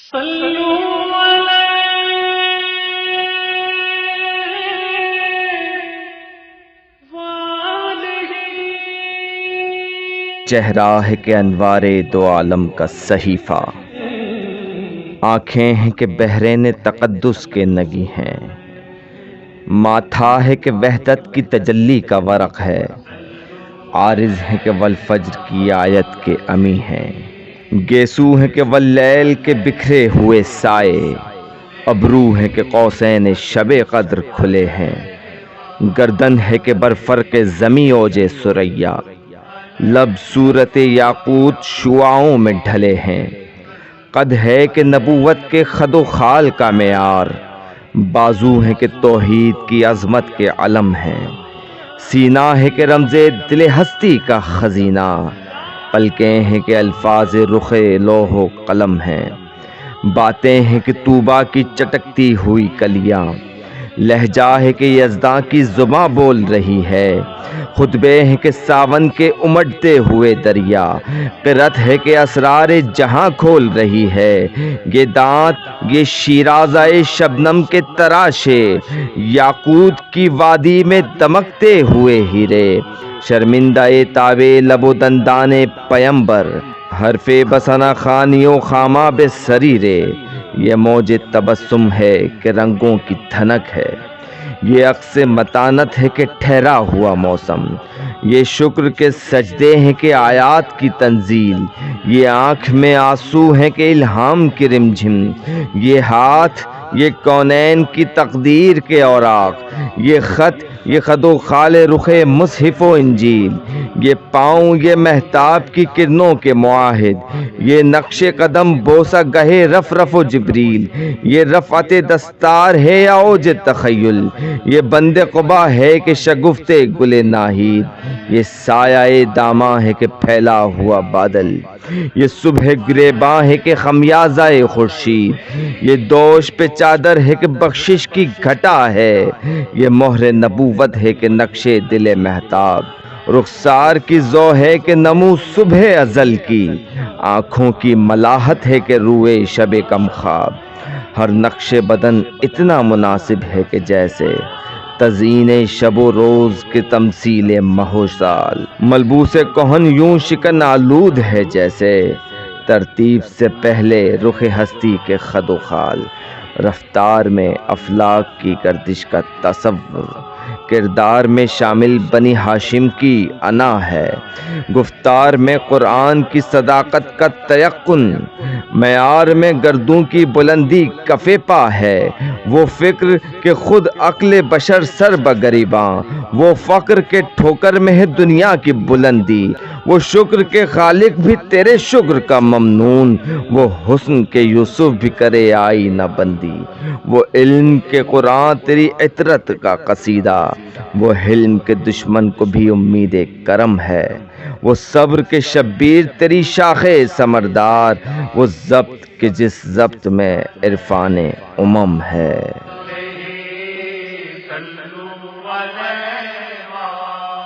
چہرہ ہے کہ انوار دو عالم کا صحیفہ، آنکھیں ہیں کہ بحرین تقدس کے نگی ہیں، ماتھا ہے کہ وحدت کی تجلی کا ورق ہے، عارض ہے کہ والفجر کی آیت کے امی ہیں، گیسو ہے کہ واللیل کے بکھرے ہوئے سائے، ابرو ہے کہ قوسین شب قدر کھلے ہیں، گردن ہے کہ برفرق زمیں اوج ثریا، لب صورت یاقوت شعاعوں میں ڈھلے ہیں، قد ہے کہ نبوت کے خد و خال کا معیار، بازو ہے کہ توحید کی عظمت کے علم ہیں، سینہ ہے کہ رمز دل ہستی کا خزینہ، پلکیں ہیں کہ الفاظ رخ لوح و قلم ہیں، باتیں ہیں کہ طوبیٰ کی چٹکتی ہوئی کلیاں، لہجہ ہے کہ یزداں کی زباں بول رہی ہے، خطبے ہیں کہ ساون کے امڑتے ہوئے دریا، قرت ہے کہ اسرار جہاں کھول رہی ہے، یہ دانت یہ شیرازہ شبنم کے تراشے، یاقوت کی وادی میں دمکتے ہوئے ہیرے، شرمندہ تابے لب و دندان پیمبر، حرف بسنا خانیوں خامہ بے سریرے، یہ موج تبسم ہے کہ رنگوں کی دھنک ہے، یہ عکس متانت ہے کہ ٹھہرا ہوا موسم، یہ شکر کے سجدے ہیں کہ آیات کی تنزیل، یہ آنکھ میں آنسو ہیں کہ الہام کی رمجھم، یہ ہاتھ یہ کونین کی تقدیر کے اوراق، یہ خط و خال رخ مصحف و انجیل، یہ پاؤں یہ مہتاب کی کرنوں کے معاہد، یہ نقش قدم بوسہ گہے رف و جبریل، یہ رفعت دستار ہے یا اوج تخیل، یہ بند قبا ہے کہ شگفت گل ناہید، یہ سایہ داماں ہے کہ پھیلا ہوا بادل، یہ صبح گریباں ہے کہ خمیازہ خورشید، یہ دوش پہ چادر ہے کہ بخشش کی گھٹا ہے، یہ مہر نبوت ہے کہ نقش دل مہتاب، رخسار کی ضوء ہے کہ نمو صبح ازل کی، آنکھوں کی ملاحت ہے کہ روئے شب کم خواب، ہر نقش بدن اتنا مناسب ہے کہ جیسے تزئین شب و روز کی تمثیل ماہ و سال، ملبوس کہن یوں شکن آلود ہے جیسے ترتیب سے پہلے رخ ہستی کے خد و خال، رفتار میں افلاک کی گردش کا تصور، کردار میں شامل بنی ہاشم کی انا ہے، گفتار میں قرآن کی صداقت کا تیقن، معیار میں گردوں کی بلندی کف پا ہے، وہ فکر کہ خود عقل بشر سر بگریباں، وہ فقر کے ٹھوکر میں ہے دنیا کی بلندی، وہ شکر کے خالق بھی تیرے شکر کا ممنون، وہ حسن کے یوسف بھی کرے آئی نہ بندی، وہ علم کے قرآن تیری عطرت کا قصیدہ، وہ حلم کے دشمن کو بھی امید کرم ہے، وہ صبر کے شبیر تیری شاخ ثمردار، وہ ضبط کہ جس ضبط میں عرفان امم ہے۔